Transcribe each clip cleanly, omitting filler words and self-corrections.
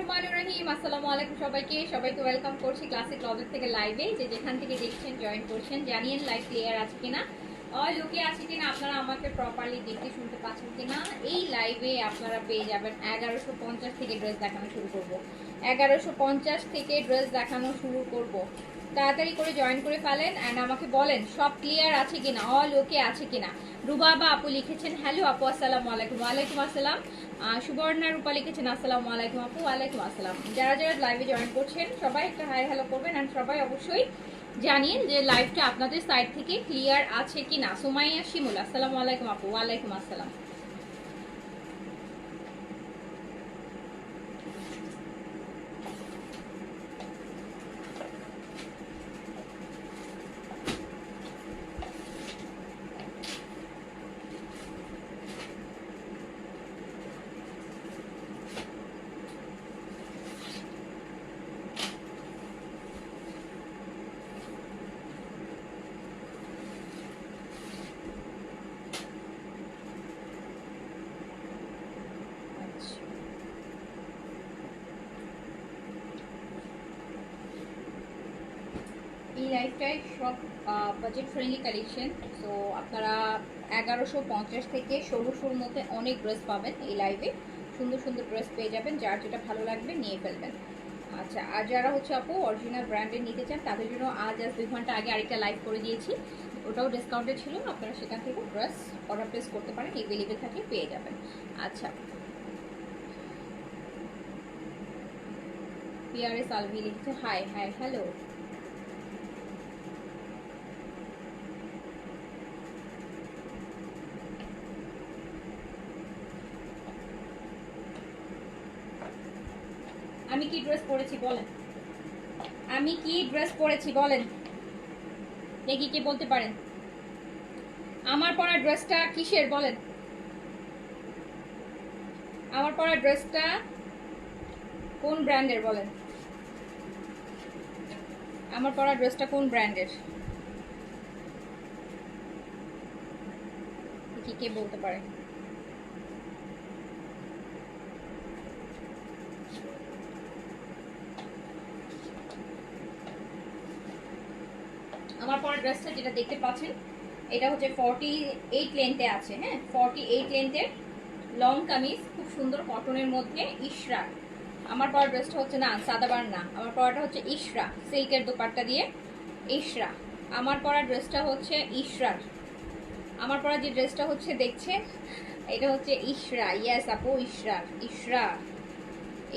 রহমানির রহিম। আসসালামু আলাইকুম সবাইকে ওয়েলকাম করছি ক্লাসিক ক্লজেট থেকে লাইভে। যেখান থেকে দেখছেন জয়েন করছেন, জানিয়েন লাইভ ক্লিয়ার আছে কিনা, লুকে আছে কিনা, আপনারা আমাকে প্রপারলি দেখতে শুনতে পাচ্ছেন কিনা। এই লাইভে আপনারা পেয়ে যাবেন 1150 থেকে ড্রেস দেখানো শুরু করব। 1150 থেকে ড্রেস দেখানো শুরু করব। তাড়াতাড়ি করে জয়েন করে ফেলেন অ্যান্ড আমাকে বলেন সব ক্লিয়ার আছে কিনা, ওকে আছে কিনা। রুবাবা আপু লিখেছেন হ্যালো আপু, আসসালামু আলাইকুম। ওয়ালাইকুম আসসালাম। সুবর্ণা রূপা লিখেছেন আসসালামু আলাইকুম আপু। ওয়ালাইকুম আসসালাম। যারা যারা লাইভে জয়েন করছেন সবাই একটা হাই হ্যালো করবেন অ্যান্ড সবাই অবশ্যই জানিয়ে যে লাইভটা আপনাদের সাইড থেকে ক্লিয়ার আছে কিনা। সুমাইয়া শিমুল আসসালামু আলাইকুম আপু। ওয়ালাইকুম আসসালাম। এই লাইফটাই সব বাজেট ফ্রেন্ডলি কালেকশন। সো আপনারা 1150 থেকে 1600-র মধ্যে অনেক ড্রেস পাবেন। এই লাইভে সুন্দর সুন্দর ড্রেস পেয়ে যাবেন, যার যেটা ভালো লাগবে নিয়ে ফেলবেন। আচ্ছা, আর যারা হচ্ছে আপু অরিজিনাল ব্র্যান্ডের নিতে চান তাদের জন্য আজ 2 ঘন্টা আগে আরেকটা লাইভ করে দিয়েছি, ওটাও ডিসকাউন্টে ছিল। আপনারা সেখান থেকে ড্রেস অর্ডার প্লেস করতে পারেন, এভেলেবেল থাকলে পেয়ে যাবেন। আচ্ছা, পিআরএস আলভি লিখছে হাই হাই হ্যালো। আমি কি ড্রেস পরেছি বলেন, আমি কি ড্রেস পরেছি বলেন দেখি কে বলতে পারেন। আমার পরা ড্রেসটা কিসের বলেন, আমার পরা ড্রেসটা কোন ব্র্যান্ডের বলেন, আমার পরা ড্রেসটা কোন ব্র্যান্ডের দেখি কে বলতে পারে। আমার পরা ড্রেসটা যেটা দেখতে পাচ্ছেন এটা হচ্ছে 48 লেন্থে আছে। হ্যাঁ, 48 লেন্থের লং কামিজ, খুব সুন্দর কটনের মধ্যে ইশরা। আমার পরা ড্রেসটা হচ্ছে না সাদাবার না, আমার পরাটা হচ্ছে ইশরা, সিল্কের দোপাট্টা দিয়ে ইশরা। আমার পরা ড্রেসটা হচ্ছে ইশরার। আমার পরা যে ড্রেসটা হচ্ছে দেখছেন এটা হচ্ছে ইশরা। ইয়েস আপু, ইশরার, ইশরা,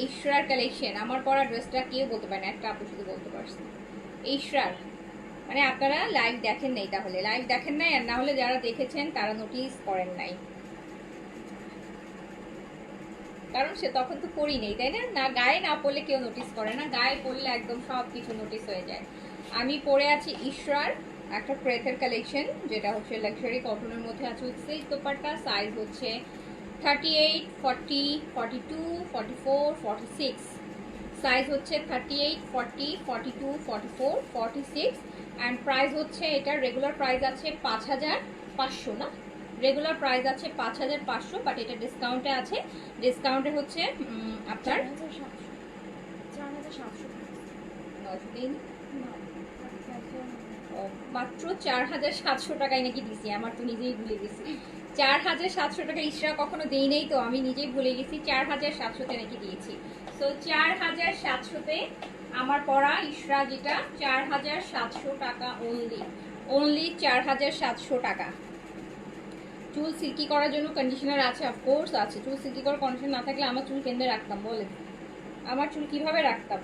ইশরার কালেকশন। আমার পরা ড্রেসটা কেউ বলতে পারে না, একটা আপু শুধু বলতে পারছে ইশরার। মানে আপনারা লাইভ দেখেন নাই, তাহলে লাইভ দেখেন নাই, আর না হলে যারা দেখেছেন তারা নোটিস করেন নাই, কারণ সে তখন তো করি নেই, তাই না? না গায়ে না পড়লে কেউ নোটিস করে না, গায়ে পড়লে একদম সব কিছু নোটিস হয়ে যায়। আমি পরে আছি ইশরার একটা ক্রেথের কালেকশন, যেটা হচ্ছে লাক্সারি কটনের মধ্যে আছে উইথ সিল্ক দোপাট্টা। সাইজ হচ্ছে 38, 40, 42, 44, 46। সাইজ হচ্ছে 38, 40, 42, 44, 46 অ্যান্ড প্রাইস হচ্ছে, এটার রেগুলার প্রাইস আছে 5500 না, রেগুলার প্রাইস আছে 5500, বাট এটা ডিসকাউন্টে আছে। ডিসকাউন্টে হচ্ছে আপনার 4700 মাত্র 4700 টাকায় নাকি দিছি, আমার তো নিজেই ভুলে গেছি। 4700 টাকা ইশরা কখনো দেই নেই, তো আমি নিজেই ভুলে গেছি 4700-তে নাকি দিয়েছি। সো 4700-তে আমার পড়া ইশরা, যেটা 4700 টাকা অনলি, অনলি 4700 টাকা। চুল সিল্কি করার জন্য কন্ডিশনার আছে, অফকোর্স আছে। চুল সিল্কি করার কন্ডিশনার না থাকলে আমার চুল কেন্দ্রে রাখতাম বলেন, আমার চুল কিভাবে রাখতাম?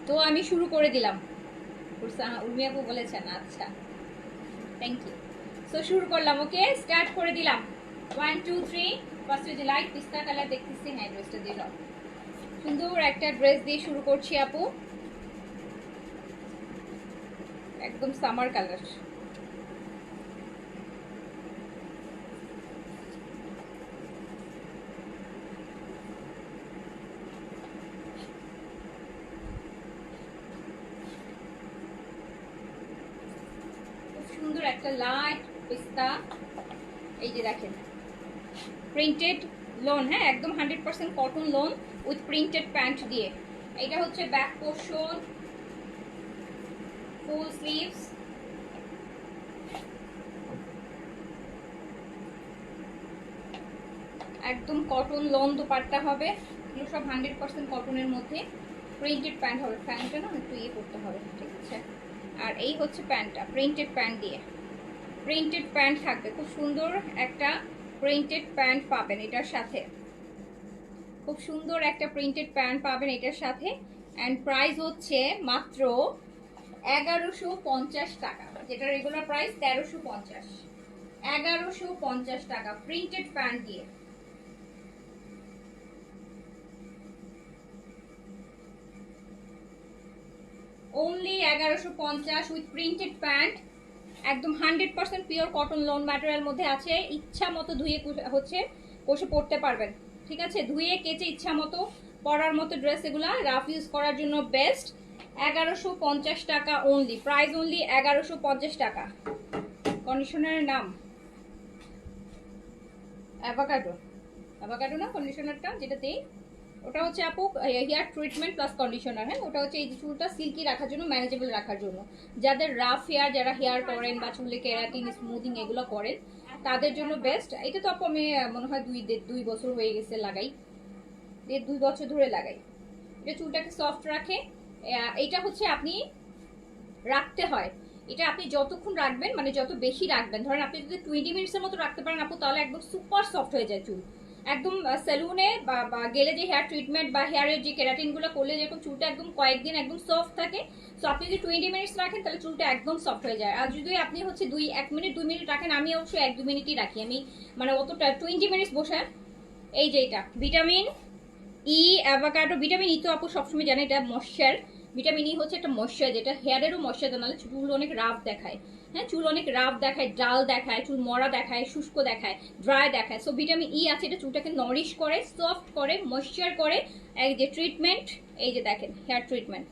তো আমি শুরু করে দিলাম, উর্মি আপু বলেছেন। আচ্ছা, থ্যাংক ইউ। সো শুরু করলাম, ওকে স্টার্ট করে দিলাম। 1 2 3। ফার্স্টে যে লাইট পিস্তা কালার দেখতেছি, হ্যাঁ ড্রেসটা দিয়ে দাও। সুন্দর একটা ড্রেস দিয়ে শুরু করছি আপু, একদম সামার কালার। সুন্দর একটা লাইট পিস্তা, এই যে দেখেন প্রিন্টেড লোন, হ্যাঁ একদম 100% cotton loan with printed pant দিয়ে। এটা হচ্ছে ব্যাক পোর্শন, ফুল স্লিভস, একদম কটন লোন দোপাট্টা হবে। এগুলো সব 100% কটনের মধ্যে, প্রিন্টেড প্যান্ট হবে। প্যান্টটা না একটু ইয়ে করতে হবে, ঠিক আছে। আর এই হচ্ছে প্যান্টটা, প্রিন্টেড প্যান্ট দিয়ে, প্রিন্টেড প্যান্ট থাকবে। খুব সুন্দর একটা প্রিন্টেড প্যান্ট পাবেন এটার সাথে, খুব সুন্দর একটা প্রিন্টেড প্যান্ট পাবেন এটার সাথে। অ্যান্ড প্রাইস হচ্ছে মাত্র 1150 টাকা, যেটা রেগুলার প্রাইস 1350। 1150 টাকা প্রিন্টেড প্যান্ট দিয়ে। অনলি 1150 উইথ প্রিন্টেড প্যান্ট, একদম 100% পিওর কটন লোন ম্যাটেরিয়াল মধ্যে আছে। ইচ্ছা মতো ধুয়ে হচ্ছে কষে পড়তে পারবেন, ঠিক আছে। ধুয়ে কেচে ইচ্ছা মতো পরার মতো ড্রেস, এগুলা রাফ ইউজ করার জন্য বেস্ট। 1150 টাকা অনলি, প্রাইস অনলি 1150 টাকা। কন্ডিশনারের নাম অ্যাভাকাডো, অ্যাভাকাডো না কন্ডিশনারটা যেটাতেই, ওটা হচ্ছে আপু হেয়ার ট্রিটমেন্ট প্লাস কন্ডিশনার। হ্যাঁ, ওটা হচ্ছে এই চুলটা সিল্কি রাখার জন্য, ম্যানেজেবল রাখার জন্য। যাদের রাফ হেয়ার, যারা হেয়ার করেন বা চুলে কেরাটিন স্মুথিং এগুলো করেন, তাদের জন্য বেস্ট। এটা তো আপু আমি মনে হয় 2 বছর হয়ে গেছে লাগাই, 2 বছর ধরে লাগাই। এটা চুলটাকে সফট রাখে। এটা হচ্ছে আপনি রাখতে হয়, এটা আপনি যতক্ষণ রাখবেন, মানে যত বেশি রাখবেন, ধরেন আপনি যদি 20 মিনিটসের মতো রাখতে পারেন আপু, তাহলে একদম সুপার সফট হয়ে যায় চুল। একদম সেলুনে বা গেলে যে হেয়ার ট্রিটমেন্ট বা হেয়ারের যে কেরাটিন গুলো করলে যেরকম চুলটা একদম কয়েকদিন একদম সফট থাকে, সো আপনি যদি 20 মিনিটস রাখেন তাহলে চুলটা একদম সফট হয়ে যায়। আর যদি আপনি হচ্ছে 1 মিনিট 2 মিনিট রাখেন, আমি অবশ্যই 1-2 মিনিটই রাখি আমি, মানে অতটা 20 মিনিটস বসে। এই যে এটা vitamin E avocado, vitamin E তো আপু সবসময় জানে এটা ময়শ্চার। ভিটামিন ই হচ্ছে একটা ময়শ্চার, যেটা হেয়ারেরও ময়শ্চার, নাহলে চুল অনেক রাফ দেখায়। হ্যাঁ, চুল অনেক রাফ দেখায়, ডাল দেখায়, চুল মরা দেখায়, শুষ্ক দেখায়, ড্রাই দেখায়। সো ভিটামিন ই আছে, এটা চুলটাকে নরিশ করে, সফট করে, ময়শ্চার করে। এই যে ট্রিটমেন্ট, এই যে দেখেন হেয়ার ট্রিটমেন্ট,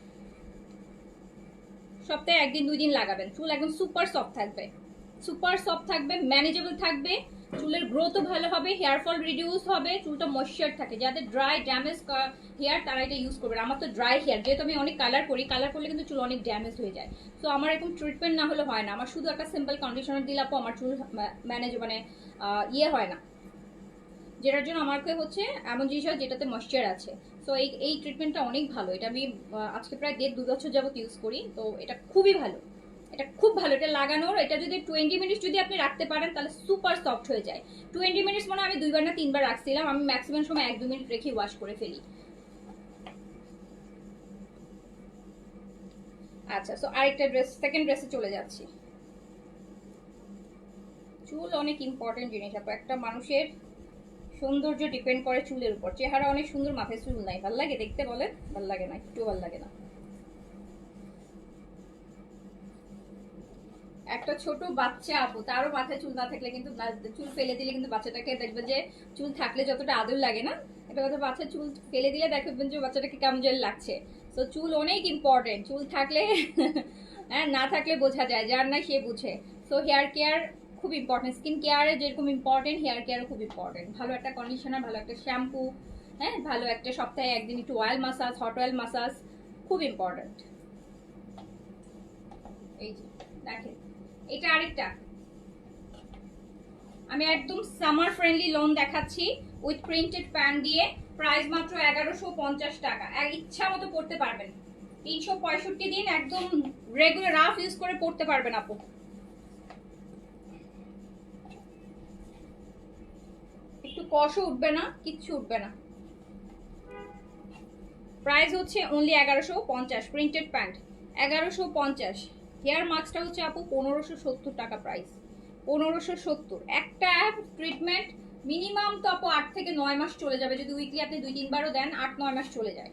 সপ্তাহে 1-2 দিন লাগাবেন, চুল একদম সুপার সফট থাকবে, সুপার সফট থাকবে, ম্যানেজেবল থাকবে, চুলের গ্রোথও ভালো হবে, হেয়ার ফল রিডিউস হবে, চুলটা ময়শ্চার থাকে। যাদের ড্রাই ড্যামেজ হেয়ার তারা এটা ইউজ করবে। আমার তো ড্রাই হেয়ার, যেহেতু আমি অনেক কালার করি, কালার করলে কিন্তু চুল অনেক ড্যামেজ হয়ে যায়। তো আমার এরকম ট্রিটমেন্ট না হলে হয় না, আমার শুধু একটা সিম্পল কন্ডিশনার দিলে আপু আমার চুল ম্যানেজ মানে ইয়ে হয় না, যেটার জন্য আমাকে হচ্ছে এমন জিনিস হয় যেটাতে ময়শ্চার আছে। তো এই ট্রিটমেন্টটা অনেক ভালো, এটা আমি আজকে প্রায় 1.5-2 বছর যাবত ইউজ করি, তো এটা খুবই ভালো, এটা খুব ভালো। এটা লাগানোর, এটা যদি 20 মিনিটস যদি আপনি রাখতে পারেন তাহলে সুপার সফট হয়ে যায়। 20 মিনিটস মানে আমি 2বার না 3বার রাখছিলাম, আমি ম্যাক্সিমাম সময় 1-2 মিনিট রেখে ওয়াশ করে ফেলি। আচ্ছা, সো আরেকটা ড্রেস, সেকেন্ড ড্রেসে চলে যাচ্ছি। চুল অনেক ইম্পর্টেন্ট জিনিস আপু, একটা মানুষের সৌন্দর্য ডিপেন্ড করে চুলের উপর। চেহারা অনেক সুন্দর, মাথায় চুল নাই, ভাল লাগে দেখতে? বলে ভাল লাগে না, একটু ভাল লাগে না। একটা ছোট বাচ্চা আপু, তারও মাথায় চুল না থাকলে কিন্তু, চুল ফেলে দিলে কিন্তু বাচ্চাটাকে দেখবেন যে, চুল থাকলে যতটা আদর লাগে না, এটা কথা, বাচ্চা চুল ফেলে দিলে দেখবেন যে বাচ্চাটাকে কেমন যেন লাগছে। তো চুল অনেক ইম্পর্টেন্ট, চুল থাকলে হ্যাঁ, না থাকলে বোঝা যায়, যার নাই সে বুঝে। সো হেয়ার কেয়ার খুব ইম্পর্টেন্ট, স্কিন কেয়ারে যেরকম ইম্পর্টেন্ট, হেয়ার কেয়ারও খুব ইম্পর্টেন্ট। ভালো একটা কন্ডিশনার, ভালো একটা শ্যাম্পু, হ্যাঁ, ভালো একটা সপ্তাহে 1 দিন একটু oil massage, hot oil massage খুব ইম্পর্টেন্ট। এই যে দেখেন, এটা আরেকটা, আমি একদম সামার ফ্রেন্ডলি লোন দেখাচ্ছি উইথ প্রিন্টেড প্যান্ট দিয়ে। প্রাইস মাত্র 1150 টাকা, ইচ্ছা মতো পড়তে পারবেন, 365 দিন একদম রেগুলার রাফ ইউজ করে পড়তে পারবেন আপু। একটু কষও উঠবে না, কিচ্ছু উঠবে না। প্রাইস হচ্ছে অনলি 1150, প্রিন্টেড প্যান্ট 1150। হেয়ার মাস্কটা হচ্ছে আপু 1570 টাকা প্রাইস, 1570। একটা ট্রিটমেন্ট মিনিমাম তো আপু 8 থেকে 9 মাস চলে যাবে, যদি উইকলি আপনি 2-3বারও দেন, 8-9 মাস চলে যায়।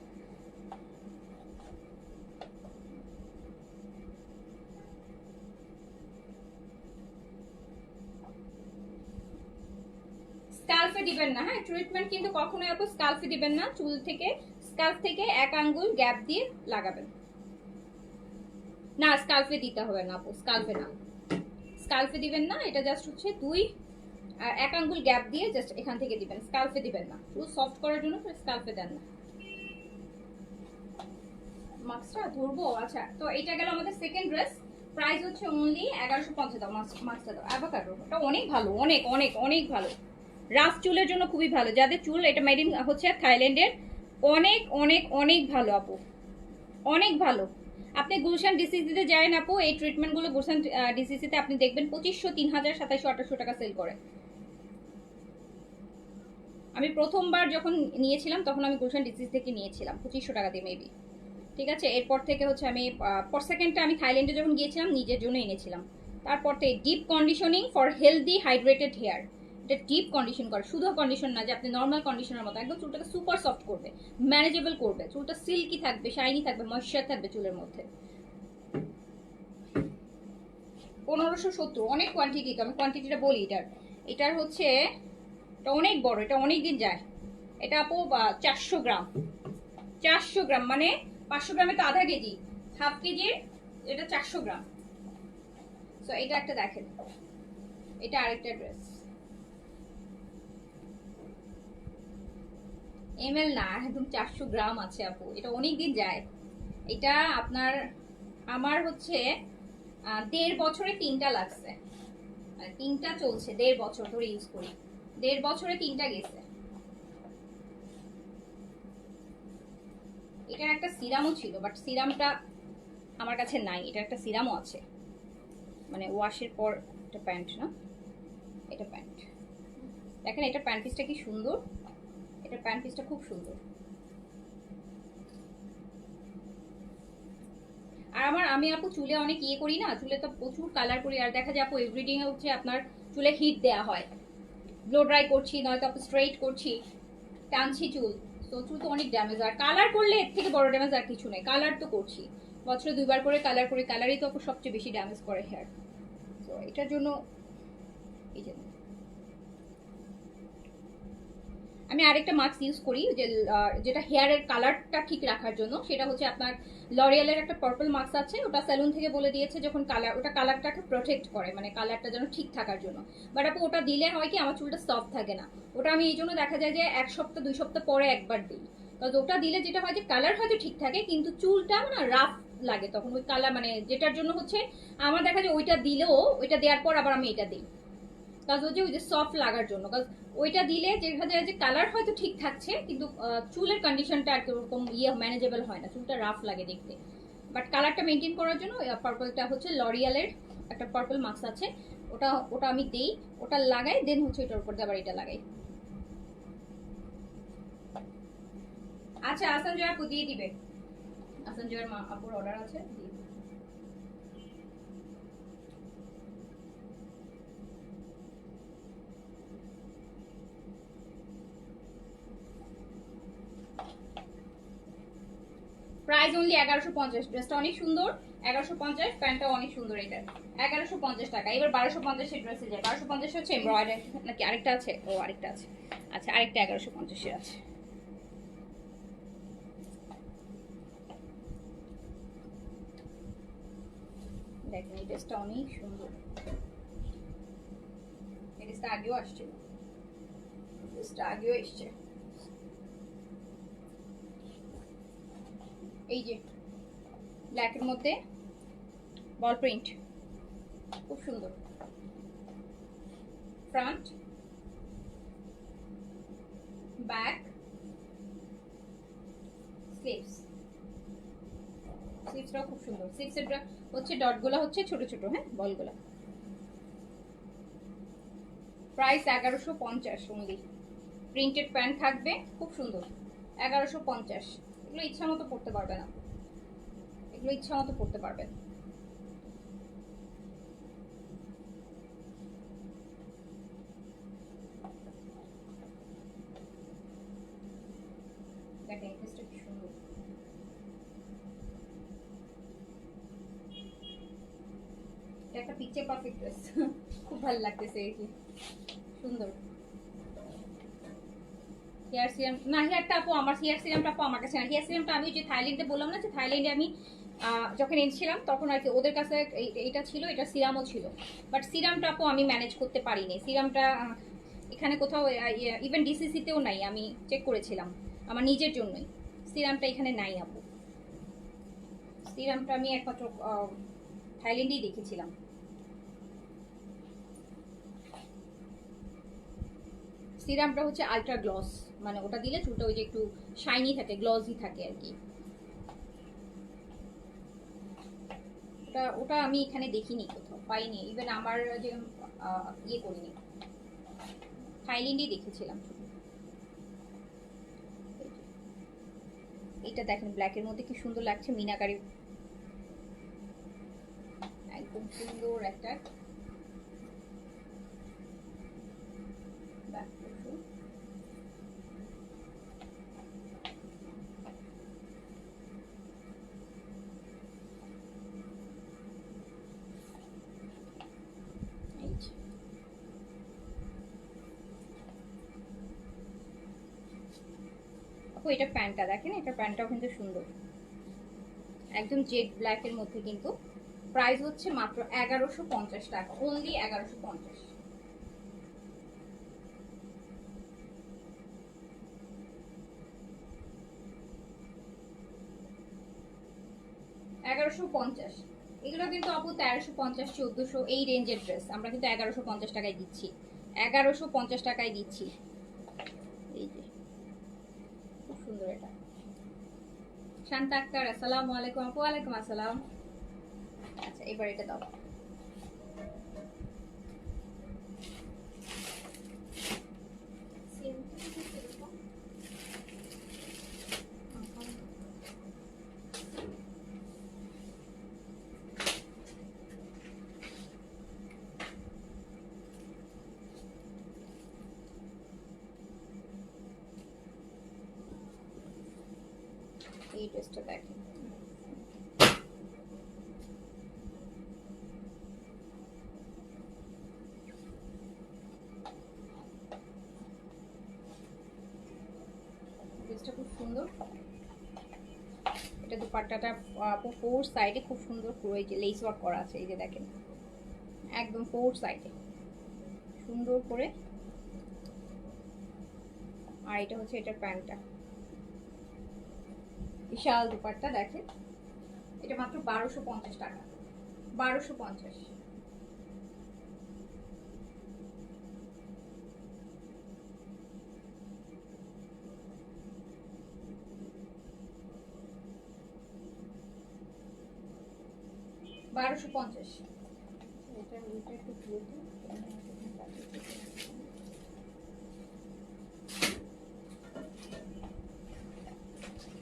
স্কাল্পে দিবেন না, হ্যাঁ, ট্রিটমেন্ট কিন্তু কখনোই আপু স্কাল্পে দিবেন না, চুল থেকে, স্কাল্প থেকে 1 আঙ্গুল গ্যাপ দিয়ে লাগাবেন। না, স্কাল্পে দিতে হবে না আপু, স্কাল্পে না, স্কাল্পে দিবেন না, এটা জাস্ট হচ্ছে আর 1 আঙ্গুল গ্যাপ দিয়ে জাস্ট এখান থেকে দিবেন, স্কাল্পে দিবেন না, শুধু সফট করার জন্য স্কাল্পে দেন না। মাস্কটা ধরবো। আচ্ছা, তো এটা গেল আমাদের সেকেন্ড ড্রেস। প্রাইস হচ্ছে অনলি 1150 দাও। মাস্কটা দাও। অ্যাভোকাডো, এটা অনেক ভালো, অনেক অনেক অনেক ভালো। রাফ চুলের জন্য খুবই ভালো, যাদের চুল, এটা মেড ইন হচ্ছে থাইল্যান্ডের। অনেক অনেক অনেক ভালো আপু, অনেক ভালো। আপনি গুলশান ডিসিসিতে যাবেন আপু, এই ট্রিটমেন্টগুলো গুলশান ডিসিসিতে আপনি দেখবেন 2500, 3000, 2700, 2800 টাকা সেল করে। আমি প্রথমবার যখন নিয়েছিলাম তখন আমি গুলশান ডিসিসি থেকে নিয়েছিলাম 2500 টাকা দিয়ে মেবি। ঠিক আছে, এরপর থেকে হচ্ছে আমি পর সেকেন্ডটা আমি থাইল্যান্ডে যখন গিয়েছিলাম নিজের জন্য এনেছিলাম। তারপর থেকে deep conditioning for healthy hydrated hair. এটা ডিপ কন্ডিশন করে, শুধু কন্ডিশন না যে আপনি নর্মাল কন্ডিশনের মতো, একদম চুলটাকে সুপার সফট করবে, ম্যানেজেবল করবে, চুলটা সিল্কি থাকবে, শাইনি থাকবে, ময়েশ্চার থাকবে চুলের মধ্যে। 1570, অনেক কোয়ান্টিটি, তো আমি কোয়ান্টিটিটা বলি। এটার হচ্ছে, এটা অনেক বড়, এটা অনেক দিন যায়। এটা আপু 400 গ্রাম, 400 গ্রাম মানে 500 গ্রামে তো আধা কেজি, হাফ কেজির এটা 400 গ্রাম। সো এটা একটা দেখেন, এটা আরেকটা ড্রেস। এমএল না, একদম 400 গ্রাম আছে আপু, এটা অনেক দিন যায়। এটা আপনার, আমার হচ্ছে 1.5 বছরে 3টা লাগছে, 3টা চলছে, 1.5 বছর ধরে ইউজ করি, 1.5 বছরে 3টা গেছে। এটার একটা সিরামও ছিল, বাট সিরামটা আমার কাছে নাই। এটা একটা সিরামও আছে, মানে ওয়াশের পর। এটা প্যান্ট না, এটা প্যান্ট। দেখেন এটা প্যান্ট পিসটা কি সুন্দর, এটা প্যান্ট পিসটা খুব সুন্দর। আর আমি আপু চুলে অনেক ইয়ে করি না, চুলে তো প্রচুর কালার করি। আর দেখা যায় আপু এভরিডিং এ হচ্ছে আপনার চুলে হিট দেয়া হয়, ব্লো ড্রাই করছি, নয়তো আপু স্ট্রেইট করছি, টানছি চুল, তো চুল তো অনেক ড্যামেজ। আর কালার করলে এর থেকে বড় ড্যামেজ আর কিছু নেই। কালার তো করছি, বছরে 2বার করে কালার করি, কালারই তো আপু সবচেয়ে বেশি ড্যামেজ করে হেয়ার। তো এটার জন্য এই জন্য আমি আরেকটা মাস্ক ইউজ করি, যেটা হেয়ারের কালারটা ঠিক রাখার জন্য। সেটা হচ্ছে আপনার লরিয়ালের একটা পার্পল মাস্ক আছে, ওটা স্যালুন থেকে বলে দিয়েছে যখন ওটা কালারটাকে প্রোটেক্ট করে, মানে কালারটা যেন ঠিক থাকার জন্য। বাট আপু ওটা দিলে হয় কি, আমার চুলটা সফট থাকে না। ওটা আমি এই জন্য দেখা যায় যে 1 সপ্তাহ 2 সপ্তাহ পরে একবার দিই। কারণ ওটা দিলে যেটা হয় যে কালার হয়তো ঠিক থাকে, কিন্তু চুলটা না রাফ লাগে তখন ওই কালার, মানে যেটার জন্য হচ্ছে আমার দেখা যায় ওইটা দিলেও, ওইটা দেওয়ার পর আবার আমি এটা দিই, কাজ হচ্ছে ওই যে সফট লাগার জন্য। কাজ ওইটা দিলে দেখা যায় যে কালার হয়তো ঠিক থাকছে, কিন্তু চুলের কন্ডিশনটা আর এরকম ম্যানেজেবল হয় না, চুলটা রাফ লাগে দেখতে। বাট কালারটা মেনটেন করার জন্য পার্পলটা হচ্ছে লরিয়ালের একটা পার্পল মাস্ক আছে, ওটা ওটা আমি দেই, ওটা লাগাই, দেন হচ্ছে এটার উপর আবার এটা লাগাই। আচ্ছা, আসান জয় আপু দিয়ে দিবে, আসান জয়ের আপুর অর্ডার আছে, দিয়ে দিবে। Price only 1150। ড্রেসটা অনেক সুন্দর, 1150। প্যান্টটা অনেক সুন্দর, এটা 1150 টাকা। এবার 1250 এর ড্রেসে যায়। 1250 হচ্ছে এমব্রয়ডারি নাকি আরেকটা আছে? ও আরেকটা আছে, আচ্ছা আরেকটা 1150 এর আছে। দেখেন এই ড্রেসটা অনেক সুন্দর, এই ড্রেসটা আগেও আসছিল, ড্রেসটা আগেও এসছে। এই যে ব্ল্যাকের মধ্যে বল প্রিন্ট, খুব সুন্দর। ফ্রন্ট, ব্যাক, স্লিভস, স্লিভসটাও খুব সুন্দর। স্লিভসের হচ্ছে ডটগুলো হচ্ছে ছোট ছোট, হ্যাঁ বলগুলো। Price 1150 only. প্রিন্টেড প্যান্ট থাকবে, খুব সুন্দর, 1150। এগুলো ইচ্ছা মতো পড়তে পারবে না, এগুলো ইচ্ছা মতো পড়তে পারবেন। দেখেন এই ড্রেসটা কি সুন্দর, এটা একটা পিকচার পারফেক্ট ড্রেস, খুব ভালো লাগতেছে, এই যে সুন্দর। হেয়ার সিরাম না, হেয়ারটা আপু আমার, হেয়ার সিরামটা আপু আমার কাছে না। হেয়ার সিরামটা আমি যে থাইল্যান্ডে বললাম না, যে থাইল্যান্ডে আমি যখন এনেছিলাম তখন আর কি ওদের কাছে এইটা ছিল, এটা সিরামও ছিল, বাট সিরামটা আপু আমি ম্যানেজ করতে পারিনি। সিরামটা এখানে কোথাও ইভেন ডিসিসিতেও নাই, আমি চেক করেছিলাম আমার নিজের জন্যই। সিরামটা এখানে নাই আপু। সিরামটা আমি একমাত্র থাইল্যান্ডেই দেখেছিলাম। সিরামটা হচ্ছে আলট্রা গ্লস, মানে ওটা দিলে চুলটা ওই যে একটু শাইনি থাকে, গ্লসি থাকে আর কি। ওটা ওটা আমি এখানে দেখিনি, কোথাও পাইনি, ইভেন আমার যে ইয়ে করিনি, থাইল্যান্ডেই দেখেছিলাম। এটা দেখেন ব্ল্যাকের মধ্যে কি সুন্দর লাগছে, মিনাকারি, একদম সুন্দর একটা এটা প্যান্টটা দেখেন, এটা প্যান্টটাও কিন্তু সুন্দর, একদম জেড ব্ল্যাকের মধ্যে, কিন্তু প্রাইস হচ্ছে মাত্র 1150 টাকা, অনলি 1150। 1150। এগুলো কিন্তু আপু 1350 1400 এই রেঞ্জের ড্রেস, আমরা কিন্তু 1150 টাকায় দিচ্ছি, 1150 টাকায় দিচ্ছি। এই যে খুব সুন্দর এটা। শান্তা আক্তার আসসালামু আলাইকুম আপু। ওয়ালাইকুম আসসালাম। আচ্ছা এবার এটা দাও। এই ড্রেসটা দেখেন, ড্রেসটা খুব সুন্দর। এটা দুপাট্টাটা ফোর সাইডে খুব সুন্দর করে এই যে লেস ওয়ার্ক করা আছে, এই যে দেখেন একদম ফোর সাইডে সুন্দর করে। আর এটা হচ্ছে এটার প্যান্টটা, বিশাল দুপাট্টা দেখেন। এটা মাত্র 1250 টাকা, 1250।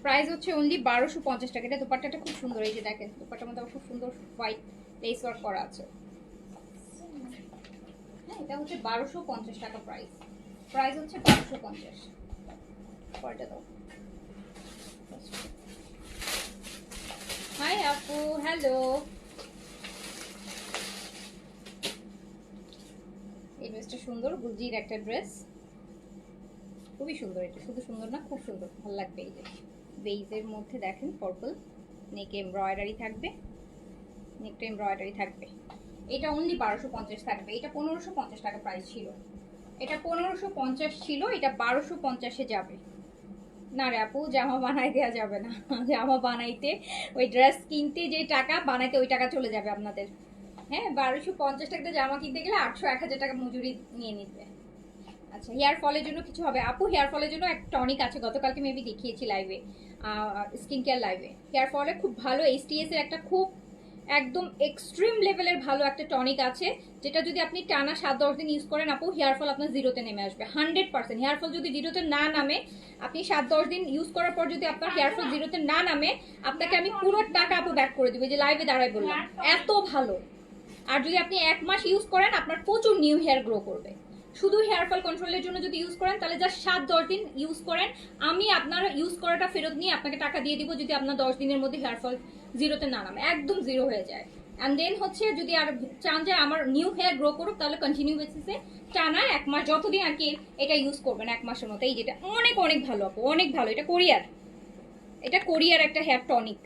প্রাইস হচ্ছে অনলি 1250 টাকা। এটা দোপাট্টাটা খুব সুন্দর, এই যে দেখেন দোপাট্টার মধ্যে খুব সুন্দর হোয়াইট লেস ওয়ার্ক করা আছে। হ্যাঁ এটা হচ্ছে 1250 টাকা প্রাইস, প্রাইস হচ্ছে 1250। পরেরটা দাও। হাই আপু, হ্যালো। এই ড্রেসটা সুন্দর, গুলজির একটা ড্রেস, খুবই সুন্দর। এটা শুধু সুন্দর না, খুব সুন্দর, ভালো লাগবে। এই যে বেইজের মধ্যে দেখেন পার্পল, নেকে এমব্রয়ডারি থাকবে, নেকটা এমব্রয়ডারি থাকবে। এটা অনলি 1250 থাকবে। এটা 1550 টাকা প্রাইস ছিল, এটা 1550 ছিল, এটা 1250-এ যাবে। না রে আপু, জামা বানাই দেওয়া যাবে না, জামা বানাইতে ওই ড্রেস কিনতে যে টাকা, বানাইতে ওই টাকা চলে যাবে আপনাদের। হ্যাঁ 1250 টাকাতে জামা কিনতে গেলে 800-1000 টাকা মজুরি নিয়ে নিবে। আচ্ছা হেয়ার ফলের জন্য কিছু হবে আপু? হেয়ার ফলের জন্য এক টনিক আছে, গতকালকে মেবি দেখিয়েছি লাইভে, স্কিন কেয়ার লাইভে। হেয়ার ফলে খুব ভালো এইচটিএস এর একটা খুব একদম এক্সট্রিম লেভেলের ভালো একটা টনিক আছে, যেটা যদি আপনি টানা 7-10 দিন ইউজ করেন আপু, হেয়ার ফল আপনার জিরোতে নেমে আসবে 100%। হেয়ার ফল যদি জিরোতে না নামে, আপনি 7-10 দিন ইউজ করার পর যদি আপনার হেয়ার ফল জিরোতে না নামে, আপনাকে আমি পুরো টাকা আপু ব্যাক করে দেবো, যে লাইভে দাঁড়াই বললাম, এত ভালো। আর যদি আপনি 1 মাস ইউজ করেন, আপনার প্রচুর নিউ হেয়ার গ্রো করবে। শুধু হেয়ার ফল কন্ট্রোলের জন্য যদি ইউজ করেন, তাহলে জাস্ট 7-10 দিন ইউজ করেন, আমি আপনার ইউজ করাটা ফেরত নিয়ে আপনাকে টাকা দিয়ে দিব, যদি আপনার 10 দিনের মধ্যে হেয়ার ফল জিরোতে না নামে, একদম জিরো হয়ে যায়। অ্যান্ড দেন হচ্ছে যদি আর চান যে আমার নিউ হেয়ার গ্রো করুক, তাহলে কন্টিনিউ বেসিসে টানা 1 মাস যতদিন আর কি এটা ইউজ করবেন, 1 মাসের মতো। এই যেটা অনেক অনেক ভালো আপু, অনেক ভালো। এটা কোরিয়ার, এটা কোরিয়ার একটা হেয়ার টনিক,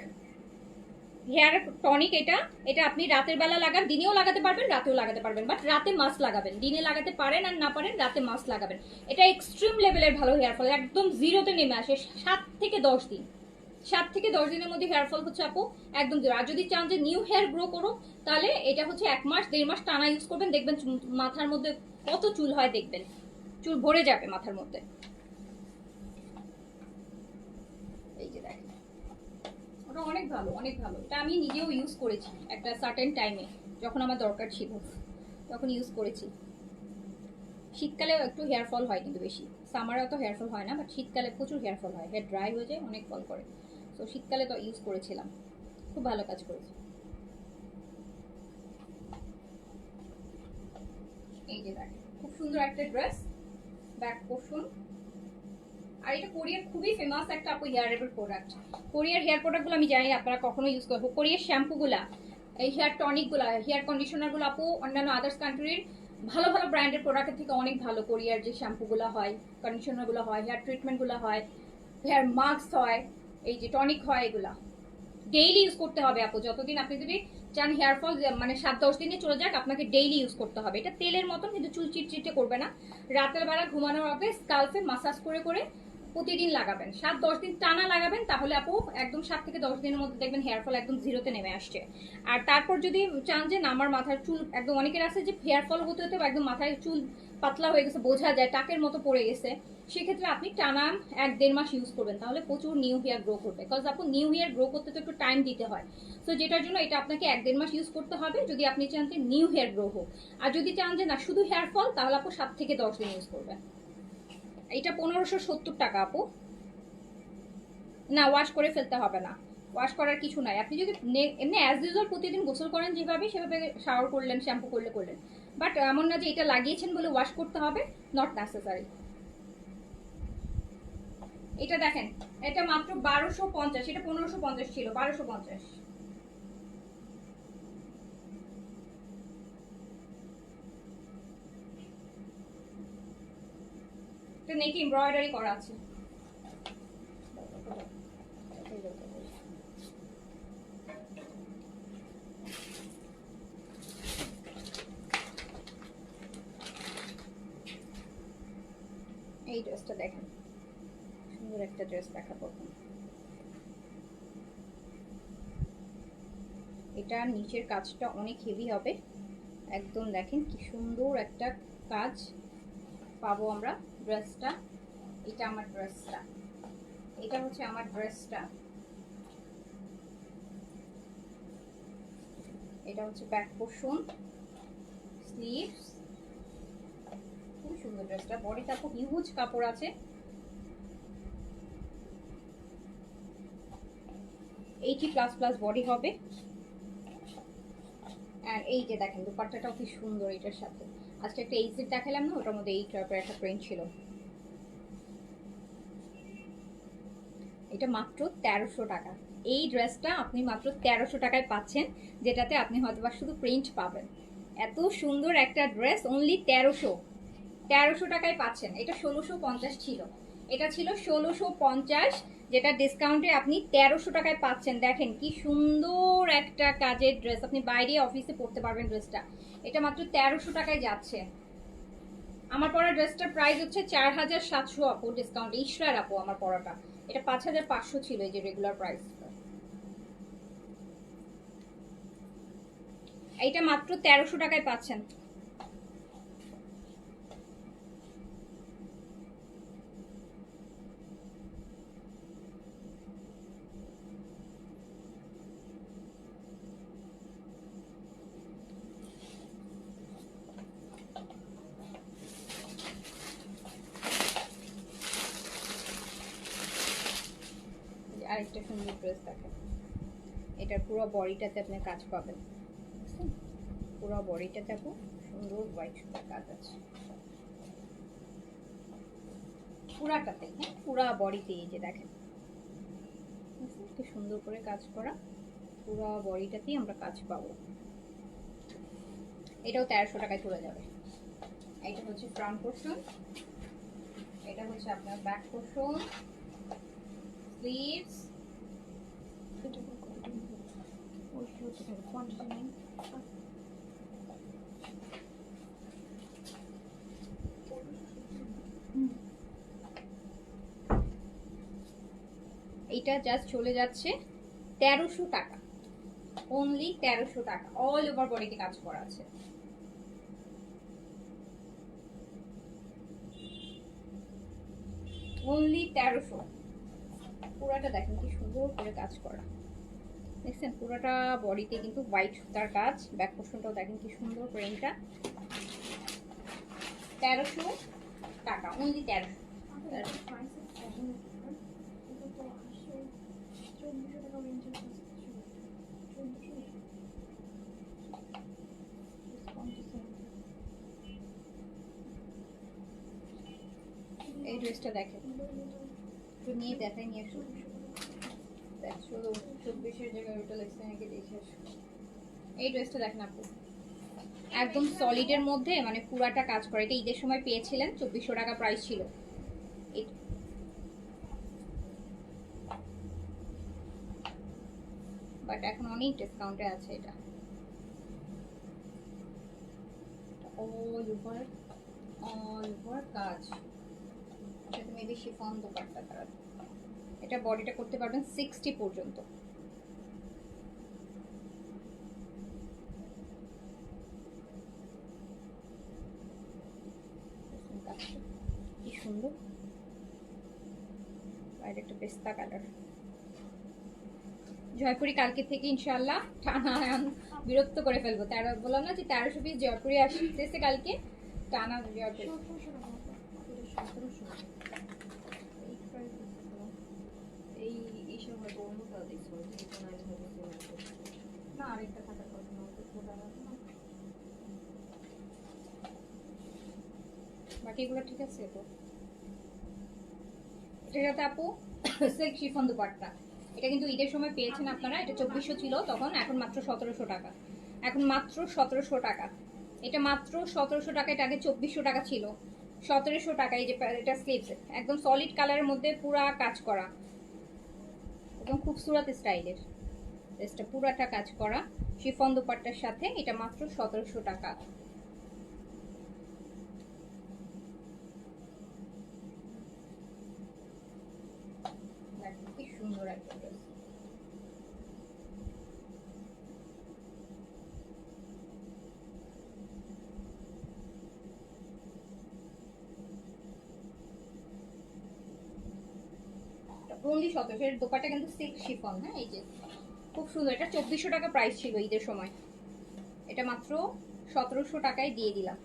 হেয়ার টনিক। এটা এটা আপনি রাতের বেলা লাগান, দিনেও লাগাতে পারবেন, রাতেও লাগাতে পারবেন, বাট রাতে মাস্ক লাগাবেন। দিনে লাগাতে পারেন আর না পারেন, রাতে মাস্ক লাগাবেন। এটা এক্সট্রিম লেভেলের ভালো হেয়ার ফল, একদম জিরোতে নেমে আসে 7 থেকে 10 দিন। 7 থেকে 10 দিনের মধ্যে হেয়ার ফল হচ্ছে আপু একদম জিরো। আর যদি চান যে নিউ হেয়ার গ্রো করো, তাহলে এটা হচ্ছে 1 মাস 1.5 মাস টানা ইউজ করবেন, দেখবেন মাথার মধ্যে কত চুল হয়, দেখবেন চুল ভরে যাবে মাথার মধ্যে। এই যে দেখেন, ওটা অনেক ভালো, অনেক ভালো। এটা আমি নিজেও ইউজ করেছি একটা সার্টেন টাইমে, যখন আমার দরকার ছিল তখন ইউজ করেছি। শীতকালেও একটু হেয়ার ফল হয়, কিন্তু বেশি। সামারে অত হেয়ার ফল হয় না, বাট শীতকালে প্রচুর হেয়ার ফল হয়, হেয়ার ড্রাই হয়ে যায়, অনেক ফল করে। তো শীতকালে তো ইউজ করেছিলাম, খুব ভালো কাজ করেছে। এই যে দেখেন, খুব সুন্দর একটা ড্রেস, ব্যাক পোর্শন। আর এটা কোরিয়ার খুবই ফেমাস একটা আপু হেয়ারেবল প্রোডাক্ট। কোরিয়ার হেয়ার প্রোডাক্টগুলো আমি জানি আপনারা কখনো ইউজ করবো। কোরিয়ার শ্যাম্পুগুলা, এই হেয়ার টনিকগুলা, হেয়ার কন্ডিশনারগুলো আপু অন্যান্য আদার্স কান্ট্রির ভালো ভালো ব্র্যান্ডের প্রোডাক্টের থেকে অনেক ভালো। কোরিয়ার যে শ্যাম্পুগুলো হয়, কন্ডিশনারগুলো হয়, হেয়ার ট্রিটমেন্টগুলো হয়, হেয়ার মাস্ক হয়, এই যে টনিক হয়, এগুলা ডেইলি ইউজ করতে হবে আপু। যতদিন আপনি যদি চান হেয়ার ফল মানে 7-10 দিনে চলে যাক, আপনাকে ডেইলি ইউজ করতে হবে। এটা তেলের মতন, কিন্তু চুল চিটচিটে করবে না। রাতের বেলা ঘুমানোর আগে স্কাল্পে মাসাজ করে করে প্রতিদিন লাগাবেন, 7-10 দিন টানা লাগাবেন, তাহলে আপু একদম 7 থেকে 10 দিনের মধ্যে দেখবেন হেয়ার ফল একদম জিরোতে নেমে আসছে। আর তারপর যদি চান যে না আমার মাথার চুল একদম, অনেকের আছে যে হেয়ার ফল হতে হতে একদম মাথায় চুল পাতলা হয়ে গেছে, বোঝা যায় টাকের মতো পড়ে গেছে, সেক্ষেত্রে আপনি টানা 1-1.5 মাস ইউজ করবেন, তাহলে প্রচুর নিউ হেয়ার গ্রো করবে। বিকজ আপু নিউ হেয়ার গ্রো করতে তো একটু টাইম দিতে হয়। তো যেটার জন্য এটা আপনাকে 1-1.5 মাস ইউজ করতে হবে, যদি আপনি চান যে নিউ হেয়ার গ্রো হোক। আর যদি চান যে না শুধু হেয়ার ফল, তাহলে আপু 7 থেকে 10 দিন ইউজ করবেন। এটা 1570 টাকা আপু। না, ওয়াশ করে ফেলতে হবে না, ওয়াশ করার কিছু নাই। আপনি যদি এমনি অ্যাজ ইউজুয়াল প্রতিদিন গোসল করেন যেভাবে, সেভাবে শাওয়ার করলেন, শ্যাম্পু করলে করলেন। বাট এমন না যে এটা লাগিয়েছেন বলে ওয়াশ করতে হবে, নট নেসেসারি। এটা দেখেন, এটা মাত্র 1250, এটা 1550 ছিল, 1250। এটা নেকে এমব্রয়ডারি করা আছে। এই ড্রেসটা দেখেন, সুন্দর একটা ড্রেস দেখাবো। এটা নিচের কাজটা অনেক হেভি হবে, একদম দেখেন কি সুন্দর একটা কাজ পাবো আমরা ড্রেসটা। এটা আমার ড্রেসটা, এটা হচ্ছে আমার ড্রেসটা। এটা হচ্ছে ব্যাক পোর্শন, স্লিভস, খুব সুন্দর ড্রেসটা। বডিটা খুব হিউজ কাপড় আছে, 80++ বডি হবে। আর এই যে দেখেন দুপাট্টাটাও কি সুন্দর এটার সাথে। আজকে একটা এই সেট দেখালাম না, ওটার মধ্যে এই টাইপের একটা প্রিন্ট ছিল। এটা মাত্র 1300 টাকা। এই ড্রেসটা আপনি মাত্র 1300 টাকায় পাচ্ছেন, যেটাতে আপনি হয়তোবা শুধু প্রিন্ট পাবেন। এত সুন্দর একটা ড্রেস অনলি 1300 টাকায় পাচ্ছেন। এটা 1650 ছিল, এটা ছিল 1650, যেটা ডিসকাউন্টে আপনি 1300 টাকায় পাচ্ছেন। দেখেন কি সুন্দর একটা কাজের ড্রেস, আপনি বাইরে অফিসে পরতে পারবেন ড্রেসটা। এটা মাত্র 1300 টাকায় যাচ্ছে। আমার পরা ড্রেসটার প্রাইস হচ্ছে 4700 আপু, ডিসকাউন্ট ইশরার আপু আমার পরাটা। এটা 5500 ছিল এই যে রেগুলার প্রাইস। এইটা মাত্র 1300 টাকায় পাচ্ছেন। আরেকটা সুন্দর ড্রেস দেখেন, এটার পুরো বডিটাতে আপনি কাজ পাবেন, পুরো বডিটাতে আপু সুন্দর হোয়াইট সুতার কাজ আছে পুরাটাতে। হ্যাঁ, পুরা বডিতে এই যে দেখেন কি সুন্দর করে কাজ করা। পুরো বডিটাতেই আমরা কাজ পাবো। এটাও 1300 টাকায় চলে যাবে। এটা হচ্ছে ফ্রন্ট পোর্শন, এটা হচ্ছে আপনার ব্যাক পোর্শন, স্লিভস। এইটা জাস্ট চলে যাচ্ছে 1300 টাকা, অনলি 1300 টাকা। অল ওভার বডিতে কাজ করা আছে। অনলি 1300। পুরাটা দেখেন কি সুন্দর করে কাজ করা, দেখছেন পুরাটা বডিতে কিন্তু হোয়াইট সুতার কাজ। ব্যাক পোর্শনটাও দেখেন কি সুন্দর প্রিন্টটা। 1300 টাকা, অনলি 1300। এই ড্রেসটা দেখেন, একটু নিয়ে দেখাই, নিয়ে আসুন। শুধু 24-এর জায়গায় ওটা লেখছে নাকি দেখে আসুন। এই ড্রেসটা দেখেন আপু, একদম সলিডের মধ্যে মানে পুরাটা কাজ করে। এটা ঈদের সময় পেয়েছিলেন, 2400 টাকা প্রাইস ছিল। বাট এখন অনেক ডিসকাউন্টে আছে এটা। অল ওভার কাজ, এটা মেবি শিফন দোপাট্টা তারা। এটা বডিটা করতে পারবেন 60 পর্যন্ত। কি সুন্দর, বাইরে একটা পেস্তা কালার। জয়পুরি কালকে থেকে ইনশাআল্লাহ টানা বিরক্ত করে ফেলবো। তারা বললাম না যে 1300 পিস জয়পুরি আসতেছে কালকে, টানা জয়পুরি। না আরেকটা থাকার কথা না, বাকি এগুলো ঠিক আছে তো। এটাতে আপু সিল্ক শিফন দুপাট্টা, এটা কিন্তু ঈদের সময় পেয়েছেন আপনারা। এটা 2400 ছিল তখন, এখন মাত্র 1700 টাকা। এখন মাত্র 1700 টাকা। এটা মাত্র 1700 টাকা, এটা আগে 2400 টাকা ছিল, 1700 টাকা। এই যে এটা স্লিভস একদম সলিড কালারের মধ্যে পুরা কাজ করা, একদম খুবসুরত স্টাইলের। ড্রেসটা পুরাটা কাজ করা শিফন দুপাট্টার সাথে। এটা মাত্র 1700 টাকা। কি সুন্দর একটা ড্রেস। অনলি 1700 এর দোপাট্টা কিন্তু সিল্ক শিফন। হ্যাঁ এই যে খুব সুন্দর। এটা 2400 টাকা প্রাইস ছিল ঈদের সময়, এটা মাত্র 1700 টাকায় দিয়ে দিলাম।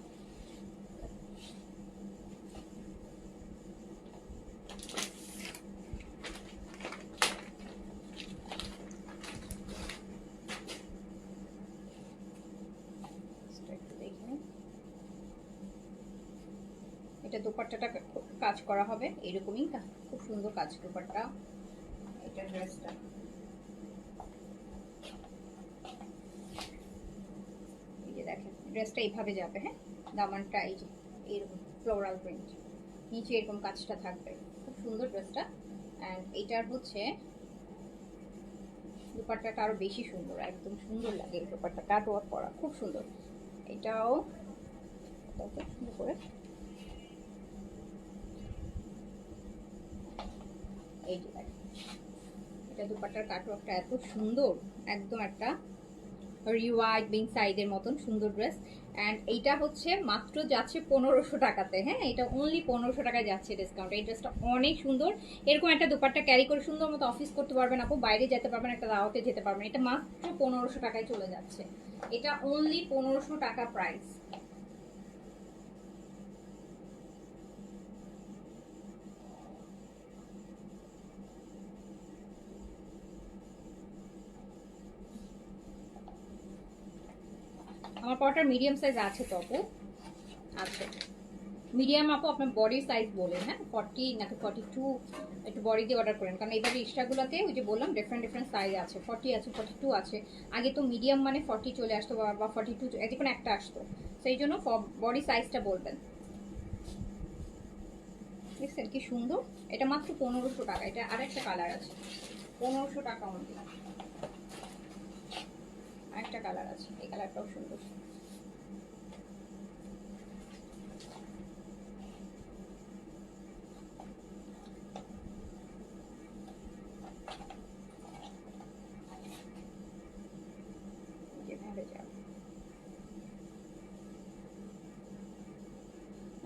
এটা দোপাট্টাটা কাজ করা হবে এরকমই, খুব সুন্দর কাজ দোপাট্টা। এটা ড্রেসটা এই যে দেখেন, ড্রেসটা এইভাবে যাবে। হ্যাঁ দামানটা এই যে এরকম ফ্লোরাল প্রিন্ট, নিচে এরকম কাজটা থাকবে, খুব সুন্দর ড্রেসটা। অ্যান্ড এইটার হচ্ছে দোপাট্টাটা আরো বেশি সুন্দর, একদম সুন্দর লাগে এই দোপাট্টা, কাট ওয়ার্ক করা খুব সুন্দর। এটাও সুন্দর করে এই যে দেখেন, এটা দোপাট্টার কাটওয়ার্কটা এত সুন্দর, একদম একটা রিওয়াইড বিং সাইডের মতন সুন্দর ড্রেস। অ্যান্ড এইটা হচ্ছে মাত্র যাচ্ছে 1500 টাকাতে। হ্যাঁ এটা অনলি 1500 টাকায় যাচ্ছে ডিসকাউন্ট। এই ড্রেসটা অনেক সুন্দর, এরকম একটা দোপাট্টা ক্যারি করে সুন্দর মতো অফিস করতে পারবেন আপু, বাইরে যেতে পারবেন, একটা দাওয়াতে যেতে পারবেন। এটা মাত্র 1500 টাকায় চলে যাচ্ছে। এটা অনলি 1500 টাকা প্রাইস। আমার পরটার মিডিয়াম সাইজ আছে তো আপু, আছে। মিডিয়াম আপু আপনার বডি সাইজ বলেন, হ্যাঁ 40 নাকি 42, একটু বডি দিয়ে অর্ডার করেন, কারণ এবার এক্সট্রাগুলোতে ওই যে বললাম ডিফারেন্ট ডিফারেন্ট সাইজ আছে, 40 আছে, 42 আছে। আগে তো মিডিয়াম মানে 40 চলে আসতো বা 42 যে কোনো একটা আসতো, সেই জন্য বডি সাইজটা বলবেন। দেখছেন কি সুন্দর, এটা মাত্র 1500 টাকা। এটা আরেকটা কালার আছে, 1500 টাকা অনলি। আরেকটা কালার আছে, এই কালারটাও সুন্দর।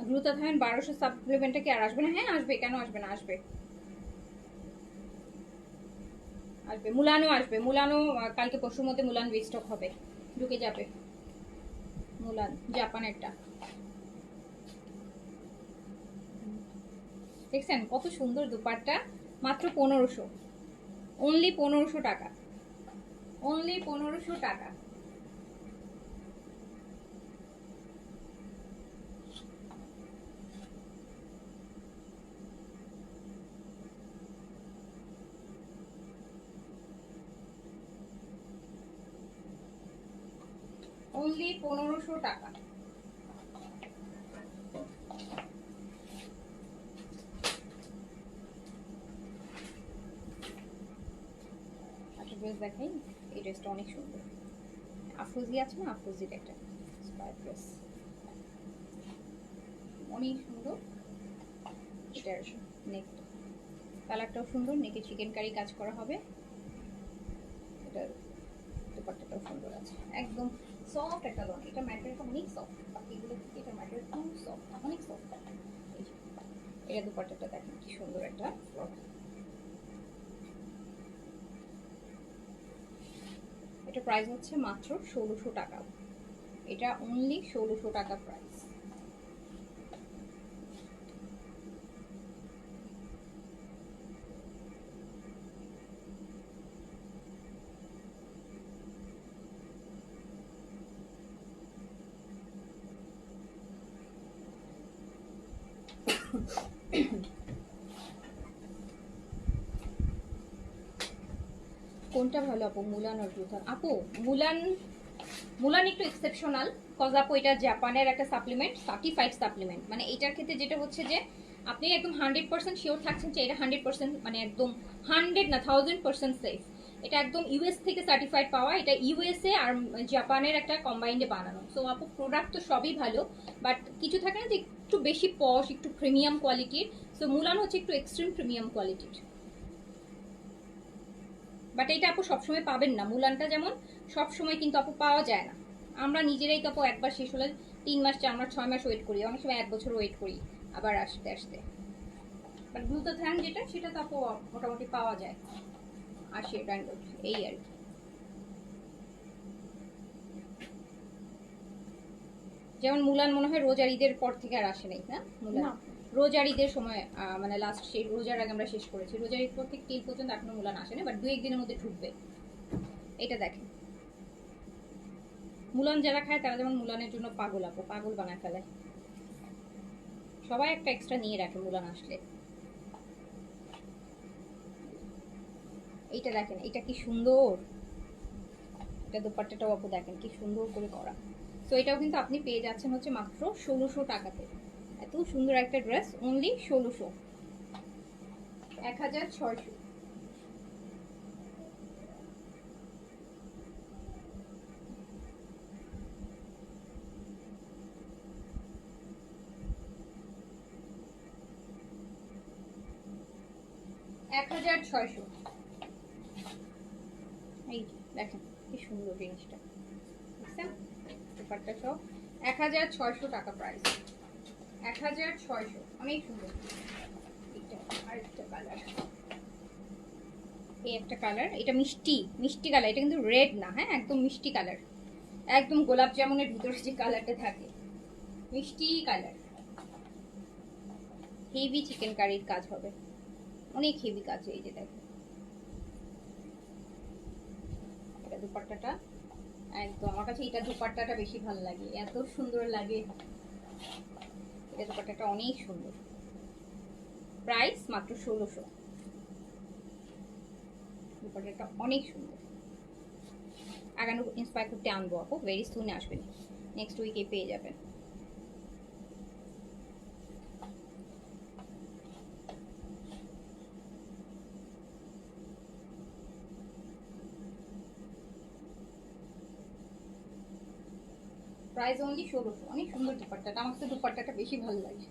গ্লুটাথাইন 1200 সাপ্লিমেন্টে কি আর আসবে না? হ্যাঁ আসবে, কেন আসবে না, আসবে আসবে। মুলানো আসবে, মুলানো কালকে পরশুর মধ্যে মুলান রিস্টক হবে, ঢুকে যাবে মুলান জাপানেরটা। দেখছেন কত সুন্দর দুপাট্টা, মাত্র 1500, অনলি 1500 টাকা, অনলি 1500 টাকা। অনলি 1500 টাকা। আচ্ছা ড্রেস দেখাই, এই ড্রেসটা অনেক সুন্দর, আফরোজি আছে না, আফরোজির একটা স্পাই ড্রেস, অনেক সুন্দর। এটার নেক কালারটাও সুন্দর, নেকে চিকেন কারি কাজ করা হবে। এটার দুপাট্টাটাও সুন্দর আছে, একদম সফট একটা লোন। এটা ম্যাটেরিয়ালটা অনেক সফট, বাকিগুলো থেকে এটা ম্যাটেরিয়াল খুব সফট, অনেক সফট। এটা দুপাট্টাটা দেখেন কি সুন্দর একটা ফ্রক। এটা প্রাইস হচ্ছে মাত্র 1600 টাকা, এটা অনলি 1600 টাকা প্রাইস। কোনটা ভালো আপু, মুলান আর গ্লুথান? আপু মুলান, মুলান একটু এক্সেপশনাল, কজ আপু এটা জাপানের একটা সাপ্লিমেন্ট, সার্টিফাইড সাপ্লিমেন্ট। মানে এটার ক্ষেত্রে যেটা হচ্ছে যে আপনি একদম 100% শিওর থাকছেন যে এটা 100% মানে একদম 100 না 1000% সেফ। এটা একদম ইউএস থেকে সার্টিফাইড পাওয়া, এটা ইউএসএ আর জাপানের একটা কম্বাইন্ডে বানানো। সো আপু প্রোডাক্ট তো সবই ভালো, বাট কিছু থাকে না যে একটু বেশি পশ, একটু প্রিমিয়াম কোয়ালিটির। সো মুলান হচ্ছে একটু এক্সট্রিম প্রিমিয়াম কোয়ালিটির, বাট এটা আপু সবসময় পাবেন না। মুলানটা যেমন সবসময় কিন্তু আপু পাওয়া যায় না, আমরা নিজেরাই তো আপু একবার শেষ হলে 3 মাস 4 মাস 6 মাস ওয়েট করি, অনেক সময় 1 বছর ওয়েট করি আবার আসতে আসতে। বাট গ্লুটাথাইন যেটা, সেটা তো আপু মোটামুটি পাওয়া যায়, আসে ব্যাঙ্গল, এই আর কি। যেমন মুলান মনে হয় রোজার ঈদের পর থেকে আর আসে নাই না মুলান, রোজার ঈদের সময় মানে লাস্ট সেই রোজার আগে আমরা শেষ করেছি, রোজার ঈদ পর থেকে এই পর্যন্ত এখনো মুলান আসে না, বাট 2-1 দিনের মধ্যে ঢুকবে। এটা দেখেন, মুলান যারা খায় তারা যেমন মুলানের জন্য পাগল আপু, পাগল বানায় ফেলে, সবাই একটা এক্সট্রা নিয়ে রাখে মুলান আসলে। এইটা দেখেন, এটা কি সুন্দর, এটা দোপাট্টাটাও আপু দেখেন কি সুন্দর করে করা। তো এটাও কিন্তু আপনি পেয়ে যাচ্ছেন হচ্ছে মাত্র 1600 টাকাতে। এত সুন্দর একটা ড্রেস, অনলি 1600, 1600। 1600। এই দেখেন কি সুন্দর জিনিসটা, বুঝছেন? দোপাট্টা সব 1600 টাকা প্রাইস, 1600, অনেক সুন্দর। এটা আরেকটা কালার, এই একটা কালার, এটা মিষ্টি মিষ্টি কালার, এটা কিন্তু রেড না, হ্যাঁ একদম মিষ্টি কালার, একদম গোলাপ জামুনের ভিতরে যে কালারটা থাকে, মিষ্টি কালার। হেভি চিকেন কারির কাজ হবে, অনেক হেভি কাজ। এই যে দেখো এটা দুপাট্টাটা, একদম আমার কাছে এটা দুপাট্টাটা বেশি ভালো লাগে, এত সুন্দর লাগে। এটা দোপাট্টাটা অনেক সুন্দর, প্রাইস মাত্র 1600। দোপাট্টাটা অনেক সুন্দর, আগানো ইন্সপায়ার করতে আনবো আপু, ভেরি সুন আসবেন, নেক্সট উইকে পেয়ে যাবেন। প্রাইস অনলি 1600, অনেক সুন্দর দুপাট্টাটা, আমার তো দুপাট্টাটা বেশি ভালো লাগে।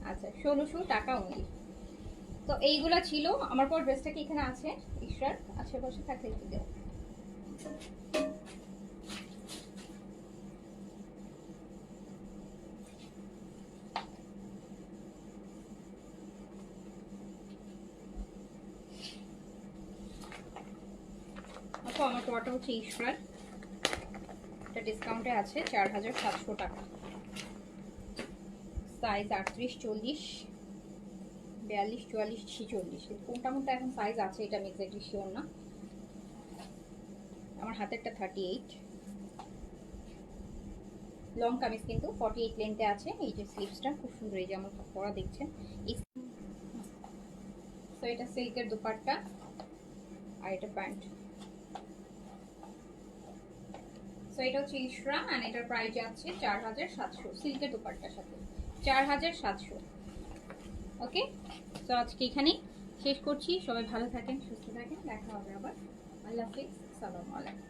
আচ্ছা 1600 টাকা অনলি। তো এইগুলা ছিল আমার। পর ড্রেসটা কি এখানে আছে এক্সট্রা আশেপাশে থাকলে একটু দেও। আচ্ছা আমার পরটা হচ্ছে এক্সট্রা, এটা ডিসকাউন্টে আছে 4700 টাকা। সাইজ 38, 40, 42, 44, 46, কোনটা মতো এখন সাইজ আছে এটা আমি এক্স্যাক্টলি শিওর না। আমার হাতেরটা 38, লং কামিজ কিন্তু 48 লেন্থে আছে। এই যে স্লিভসটা খুব সুন্দর, এই যে আমার পরা দেখছেন। তো এটা সিল্কের দুপাট্টা আর এটা প্যান্ট। সো এটা হচ্ছে ইশরা আর এটার প্রাইস আছে 4700, সিল্কের দুপাট্টার সাথে 4700। ওকে, তো আজকে এখানেই শেষ করছি। সবাই ভালো থাকেন, সুস্থ থাকেন, দেখা হবে আবার। আল্লাহ হাফিজ, আসসালামু আলাইকুম।